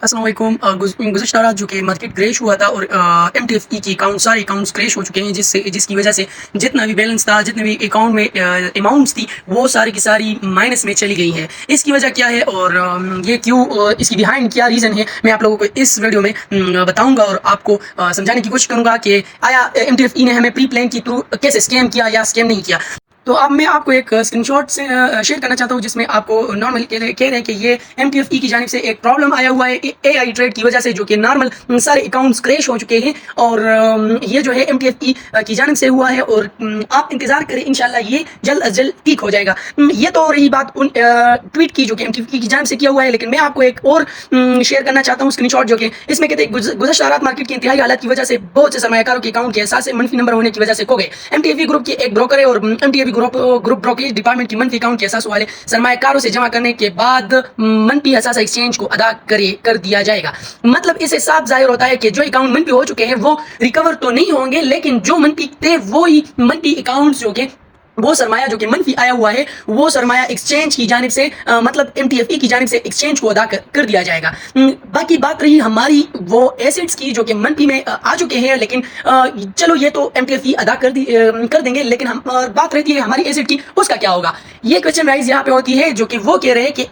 अस्सलाम वालेकुम। गुज़श्ता रात जो कि मार्केट क्रैश हुआ था और MTFE की सारे अकाउंट्स क्रैश हो चुके हैं, जिसकी वजह से जितना भी बैलेंस था, जितने भी अकाउंट में अमाउंट्स थी, वो सारी की सारी माइनस में चली गई है। इसकी वजह क्या है और ये क्यों, इसकी बिहाइंड क्या रीज़न है, मैं आप लोगों को इस वीडियो में बताऊंगा और आपको समझाने की कोशिश करूंगा कि आया MTFE ने हमें प्री प्लान के थ्रू कैसे स्कैम किया या स्कैम नहीं किया। तो अब मैं आपको एक स्क्रीनशॉट से शेयर करना चाहता हूँ, जिसमें आपको नॉर्मली कह रहे हैं कि ये MTFE की जानिब से एक प्रॉब्लम आया हुआ है AI ट्रेड की वजह से, जो कि नॉर्मल सारे अकाउंट्स क्रैश हो चुके हैं और ये जो है MTFE की जानिब से हुआ है और आप इंतज़ार करें, इंशाल्लाह ये जल्द अज जल्द ठीक हो जाएगा। ये तो रही बात उन ट्वीट की जो कि MTFE की जानिब से किया हुआ है, लेकिन मैं आपको एक और शेयर करना चाहता हूँ स्क्रीनशॉट, जो कि इसमें कहते हैं गुज़श्ता रात मार्केट की इंतहाई हालत की वजह से बहुत से सरमायाकारों के अकाउंट के एहसास मनफी नंबर होने की वजह से खो गए। MTFE ग्रुप की एक ब्रोकर है और MTFE ग्रुप ब्रोकरेज डिपार्टमेंट की मनफी अकाउंट के एहसास वाले सरमायाकारों से जमा करने के बाद मनफी एहसास एक्सचेंज को अदा कर दिया जाएगा। मतलब इससे साफ जाहिर होता है कि जो अकाउंट मनफी हो चुके हैं वो रिकवर तो नहीं होंगे, लेकिन जो मनफी थे वो ही मनफी अकाउंट्स जो कि वो सरमाया जो कि मनफी आया हुआ है, वो सरमाया एक्सचेंज की जानिब से मतलब MTFE की जानिब से एक्सचेंज को अदा कर दिया जाएगा। बाकी बात रही हमारी वो एसेट्स की जो कि मनफी में आ चुके हैं, लेकिन चलो ये तो MTFE अदा कर देंगे, लेकिन हम बात रहती है हमारी एसेट की, उसका क्या होगा। ये क्वेश्चन राइज यहाँ पे होती है, जो कि वो कह रहे हैं कि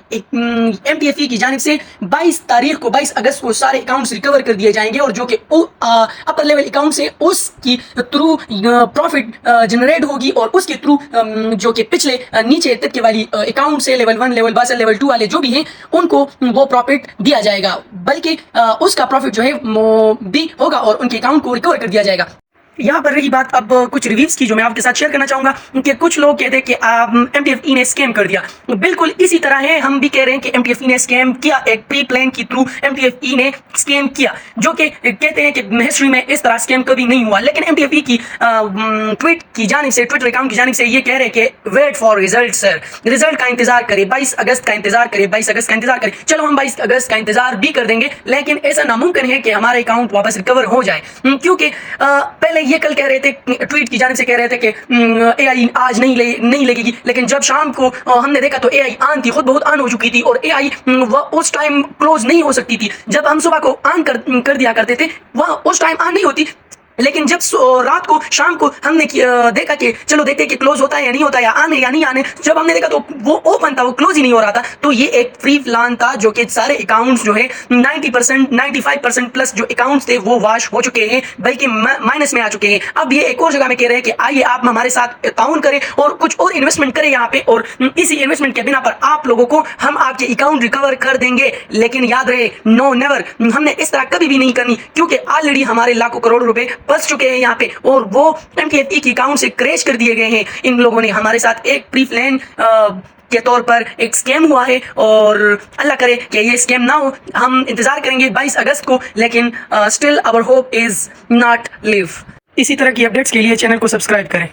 MTFE की जानिब से 22 अगस्त को सारे अकाउंट्स रिकवर कर दिए जाएंगे और जो कि अपर लेवल अकाउंट से उसकी थ्रू प्रॉफिट जनरेट होगी और उसके थ्रू जो कि पिछले नीचे तक के वाली अकाउंट से लेवल 1, लेवल 12, लेवल 2 वाले जो भी हैं उनको वो प्रॉफिट दिया जाएगा, बल्कि उसका प्रॉफिट जो है भी होगा और उनके अकाउंट को रिकवर कर दिया जाएगा। यहाँ पर रही बात अब कुछ रिव्यूज की, जो मैं आपके साथ शेयर करना चाहूंगा कि कुछ लोग कहते हैं कि MTFE ने स्कैम कर दिया। बिल्कुल इसी तरह है, हम भी कह रहे हैं कि MTFE ने स्कैम किया, एक प्री प्लान के थ्रू MTFE ने स्कैम किया, जो कि कहते हैं कि हिस्ट्री में इस तरह स्कैम कभी नहीं हुआ। लेकिन MTFE की ट्वीट की जानिब से, ट्विटर अकाउंट की जानिब से ये कह रहे हैं कि wait for result sir, result का इंतजार करें, 22 अगस्त का इंतजार करें, 22 अगस्त का इंतजार करें। चलो हम 22 अगस्त का इंतजार भी कर देंगे, लेकिन ऐसा नामुमकिन है कि हमारे अकाउंट वापस रिकवर हो जाए, क्योंकि पहले ये कल कह रहे थे, ट्वीट की जानिब से कह रहे थे कि AI आज नहीं लगेगी, लेकिन जब शाम को हमने देखा तो AI ऑन थी, खुद बहुत ऑन हो चुकी थी और AI उस टाइम क्लोज नहीं हो सकती थी। जब हम सुबह को ऑन कर दिया करते थे, वह उस टाइम ऑन नहीं होती, लेकिन जब रात को शाम को हमने देखा कि चलो देखते कि क्लोज होता है या नहीं होता, या आने या नहीं आने, जब हमने देखा तो वो ओपन था, वो क्लोज ही नहीं हो रहा था। तो ये एक फ्री प्लान था, जो कि सारे अकाउंट्स जो है 90%, 95% प्लस जो अकाउंट्स थे वो वाश हो चुके हैं, बल्कि माइनस में आ चुके हैं। अब ये एक और जगह में कह रहे हैं कि आइए आप हमारे साथ ताउन करें और कुछ और इन्वेस्टमेंट करें यहाँ पे, और इसी इन्वेस्टमेंट के बिना पर आप लोगों को हम आपके अकाउंट रिकवर कर देंगे। लेकिन याद रहे, नो नेवर, हमने इस तरह कभी भी नहीं करनी, क्योंकि ऑलरेडी हमारे लाखों करोड़ रुपए फंस चुके हैं यहाँ पे और वो MTFE की अकाउंट से क्रैश कर दिए गए हैं। इन लोगों ने हमारे साथ एक प्री प्लान के तौर पर एक स्कैम हुआ है और अल्लाह करे कि ये स्कैम ना हो। हम इंतजार करेंगे 22 अगस्त को, लेकिन still our hope is not live. इसी तरह की अपडेट्स के लिए चैनल को सब्सक्राइब करें।